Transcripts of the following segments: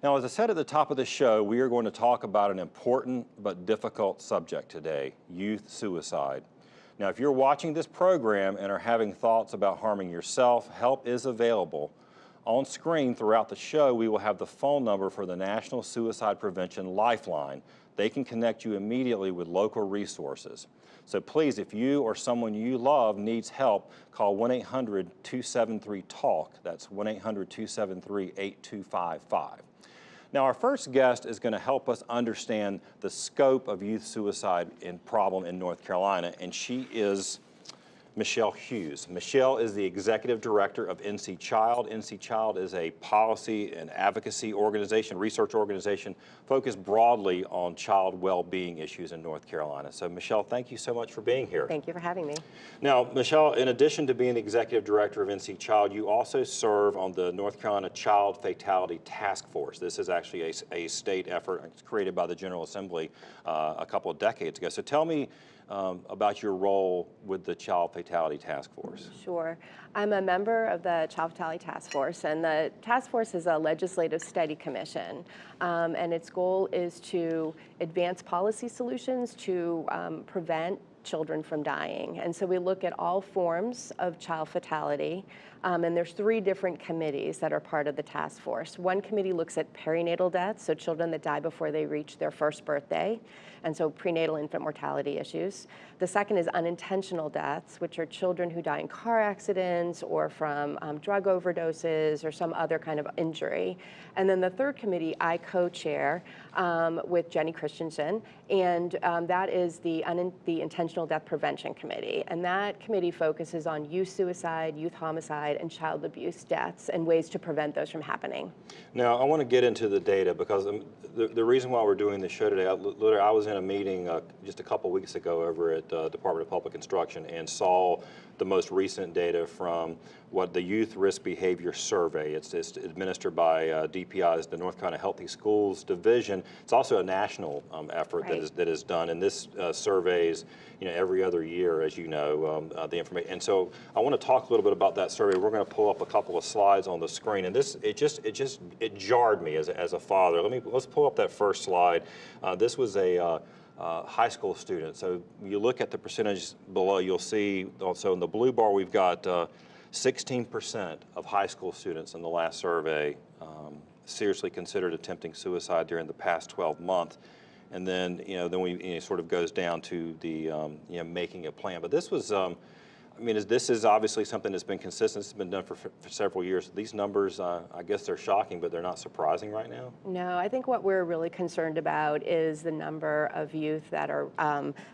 Now, as I said at the top of the show, we are going to talk about an important but difficult subject today, youth suicide. Now, if you're watching this program and are having thoughts about harming yourself, help is available. On screen throughout the show, we will have the phone number for the National Suicide Prevention Lifeline. They can connect you immediately with local resources. So please, if you or someone you love needs help, call 1-800-273-TALK. That's 1-800-273-8255. Now, our first guest is going to help us understand the scope of youth suicide problem in North Carolina, and she is Michelle Hughes. Michelle is the executive director of NC Child. NC Child is a policy and advocacy organization, research organization, focused broadly on child well-being issues in North Carolina. So Michelle, thank you so much for being here. Thank you for having me. Now, Michelle, in addition to being the executive director of NC Child, you also serve on the North Carolina Child Fatality Task Force. This is actually a state effort created by the General Assembly a couple of decades ago. So tell me about your role with the Child Fatality Task Force. Sure. I'm a member of the Child Fatality Task Force, and the task force is a legislative study commission, and its goal is to advance policy solutions to prevent children from dying. And so we look at all forms of child fatality, and there's 3 different committees that are part of the task force. One committee looks at perinatal deaths, so children that die before they reach their first birthday, and so prenatal infant mortality issues. The second is unintentional deaths, which are children who die in car accidents or from drug overdoses or some other kind of injury. And then the third committee I co-chair with Jenny Christensen, and that is the Intentional Death Prevention Committee. And that committee focuses on youth suicide, youth homicide, and child abuse deaths and ways to prevent those from happening. Now, I want to get into the data because the reason why we're doing this show today, I was in a meeting just a couple weeks ago over at Department of Public Instruction and saw the most recent data from what the Youth Risk Behavior Survey. It's administered by DPI's, the North Carolina Healthy Schools Division. It's also a national effort that is done, and this surveys, every other year, as you know, the information. And so I want to talk a little bit about that survey. We're going to pull up a couple of slides on the screen, and it jarred me as a father. Let's pull up that first slide. This was a high school student. So you look at the percentage below, you'll see also in the blue bar we've got 16% of high school students in the last survey seriously considered attempting suicide during the past 12 months. And then, it sort of goes down to the, making a plan. But this was, this is obviously something that's been consistent. It's been done for several years. These numbers, I guess they're shocking, but they're not surprising right now? No, I think what we're really concerned about is the number of youth that are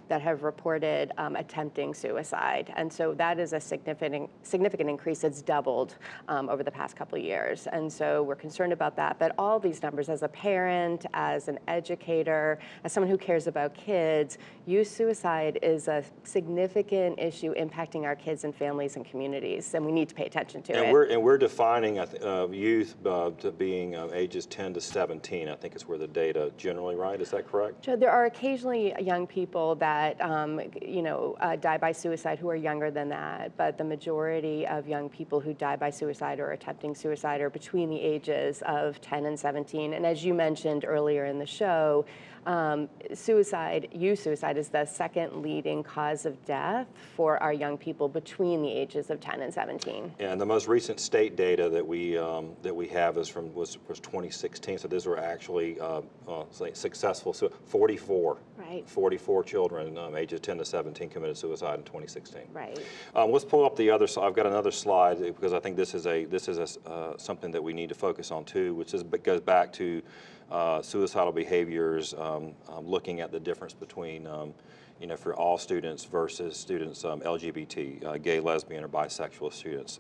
that have reported attempting suicide, and so that is a significant increase. It's doubled over the past couple of years, and so we're concerned about that. But all these numbers, as a parent, as an educator, as someone who cares about kids, youth suicide is a significant issue impacting our kids and families and communities, and we need to pay attention to it. We're defining youth to being ages 10 to 17. I think is where the data generally, right? Is that correct? So there are occasionally young people that die by suicide who are younger than that, but the majority of young people who die by suicide or attempting suicide are between the ages of 10 and 17. And as you mentioned earlier in the show, youth suicide is the second leading cause of death for our young people between the ages of 10 and 17. Yeah, and the most recent state data that we have was 2016. So these were actually successful. So 44. Right. 44 children ages 10 to 17 committed suicide in 2016. Right. Let's pull up the other. I've got another slide because I think this is something that we need to focus on too, which goes back to suicidal behaviors, looking at the difference between, for all students versus students LGBT, gay, lesbian, or bisexual students.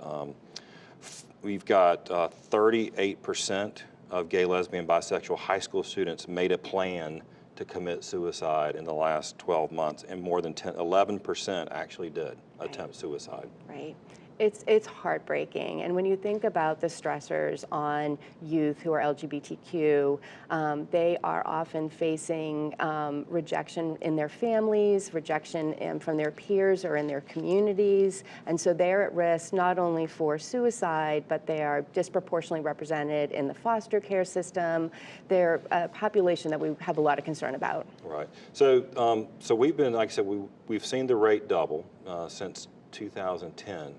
We've got 38% of gay, lesbian, bisexual high school students made a plan to commit suicide in the last 12 months, and more than 11% actually did attempt suicide. Right. It's heartbreaking. And when you think about the stressors on youth who are LGBTQ, they are often facing rejection in their families, rejection from their peers or in their communities. And so they're at risk not only for suicide, but they are disproportionately represented in the foster care system. They're a population that we have a lot of concern about. Right. So, so we've been, like I said, we've seen the rate double since 2010.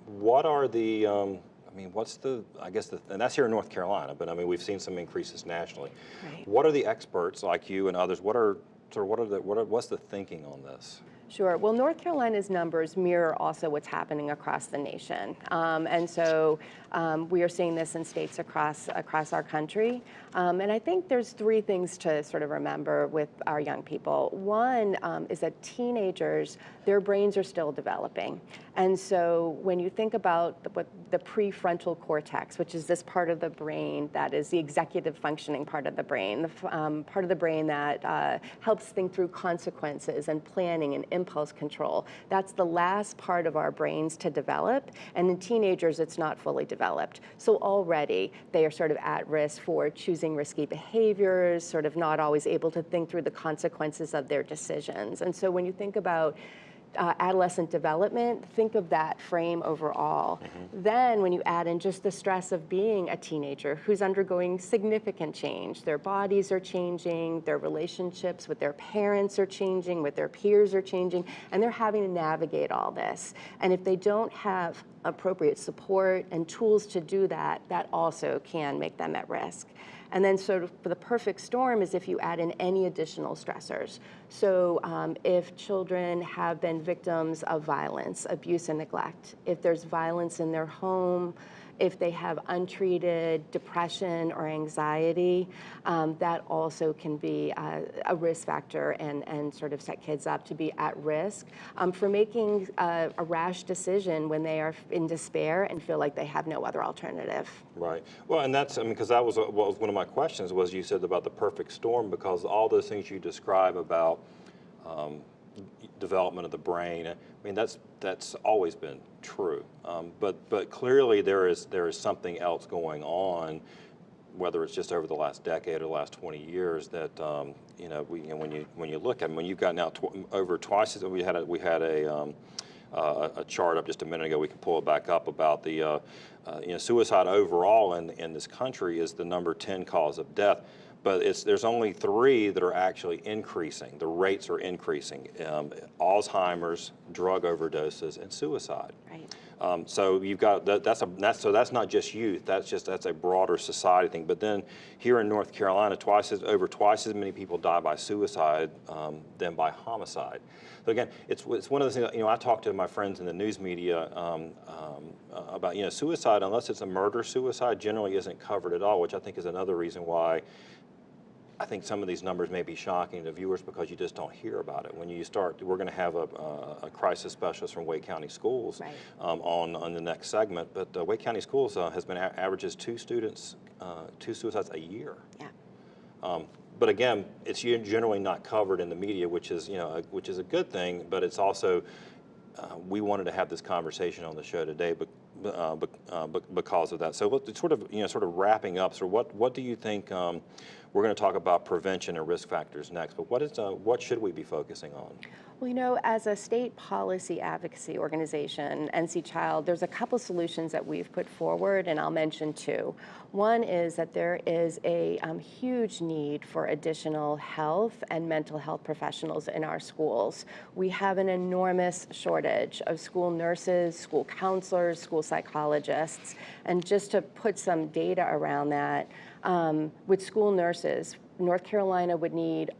What are the, I mean, what's the, I guess, and that's here in North Carolina, but I mean, we've seen some increases nationally. Right. What are the experts like you and others, what's the thinking on this? Sure. Well, North Carolina's numbers mirror also what's happening across the nation. And so we are seeing this in states across our country. And I think there's three things to sort of remember with our young people. One is that teenagers, their brains are still developing. And so when you think about the prefrontal cortex, which is this part of the brain that is the executive functioning part of the brain, the part of the brain that helps think through consequences and planning and impulse control, that's the last part of our brains to develop. And in teenagers, it's not fully developed. So already they are sort of at risk for choosing risky behaviors, sort of not always able to think through the consequences of their decisions. And so when you think about adolescent development, think of that frame overall. Mm-hmm. Then when you add in just the stress of being a teenager who's undergoing significant change, their bodies are changing, their relationships with their parents are changing, with their peers are changing, and they're having to navigate all this. And if they don't have appropriate support and tools to do that, that also can make them at risk. And then sort of the perfect storm is if you add in any additional stressors. So if children have been victims of violence, abuse, and neglect, if there's violence in their home, if they have untreated depression or anxiety, that also can be a risk factor and sort of set kids up to be at risk for making a rash decision when they are in despair and feel like they have no other alternative. Right. Well, and that's, I mean, because that was one of my questions was you said about the perfect storm, because all those things you describe about development of the brain, I mean, that's always been true. But clearly there is something else going on, whether it's just over the last decade or the last 20 years that you know, when you look at them, when you've got now over twice as we had a chart up just a minute ago, we can pull it back up about the you know, suicide overall in this country is the number 10 cause of death. But there's only 3 that are actually increasing. The rates are increasing: Alzheimer's, drug overdoses, and suicide. Right. So you've got so that's not just youth. That's a broader society thing. But then here in North Carolina, over twice as many people die by suicide than by homicide. So again, it's one of the things. You know, I talk to my friends in the news media about, you know, suicide, unless it's a murder suicide, generally isn't covered at all, which I think is another reason why I think some of these numbers may be shocking to viewers, because you just don't hear about it. When you start, we're going to have a crisis specialist from Wake County Schools right. on the next segment. But Wake County Schools has been averages 2 suicides a year. Yeah. But again, it's generally not covered in the media, which is, you know, which is a good thing. But it's also we wanted to have this conversation on the show today, because of that. So sort of wrapping up. So what do you think? We're going to talk about prevention and risk factors next, but what should we be focusing on? Well, you know, as a state policy advocacy organization, NC Child, there's a couple solutions that we've put forward, and I'll mention 2. One is that there is a huge need for additional health and mental health professionals in our schools. We have an enormous shortage of school nurses, school counselors, school psychologists, and just to put some data around that, with school nurses, North Carolina would need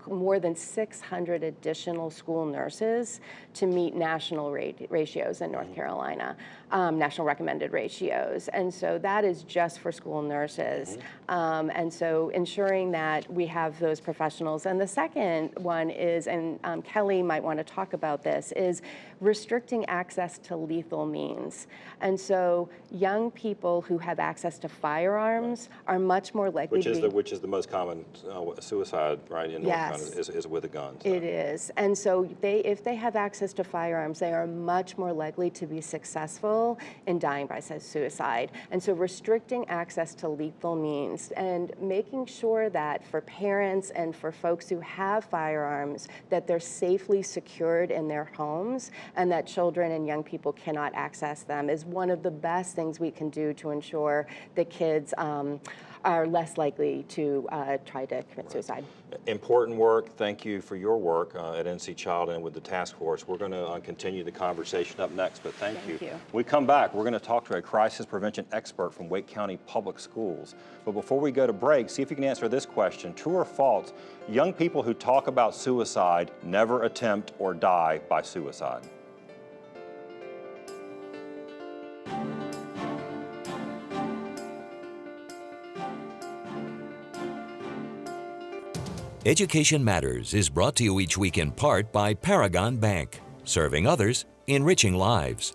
more than 600 additional school nurses to meet national ratios in North Carolina, national recommended ratios. And so that is just for school nurses. And so ensuring that we have those professionals. And the second one is, and Kelly might want to talk about this, is restricting access to lethal means. And so young people who have access to firearms are much more likely which is the most common suicide, right, in North background Yes. is with a gun. So. It is. And so if they have access to firearms, they are much more likely to be successful in dying by suicide. And so restricting access to lethal means and making sure that for parents and for folks who have firearms, that they're safely secured in their homes and that children and young people cannot access them is one of the best things we can do to ensure that kids are less likely to try to commit suicide. Important work. Thank you for your work at NC Child and with the task force. We're going to continue the conversation up next, but thank you. you. When we come back, we're going to talk to a crisis prevention expert from Wake County Public Schools. But before we go to break, see if you can answer this question. True or false, young people who talk about suicide never attempt or die by suicide? Education Matters is brought to you each week in part by Paragon Bank, serving others, enriching lives.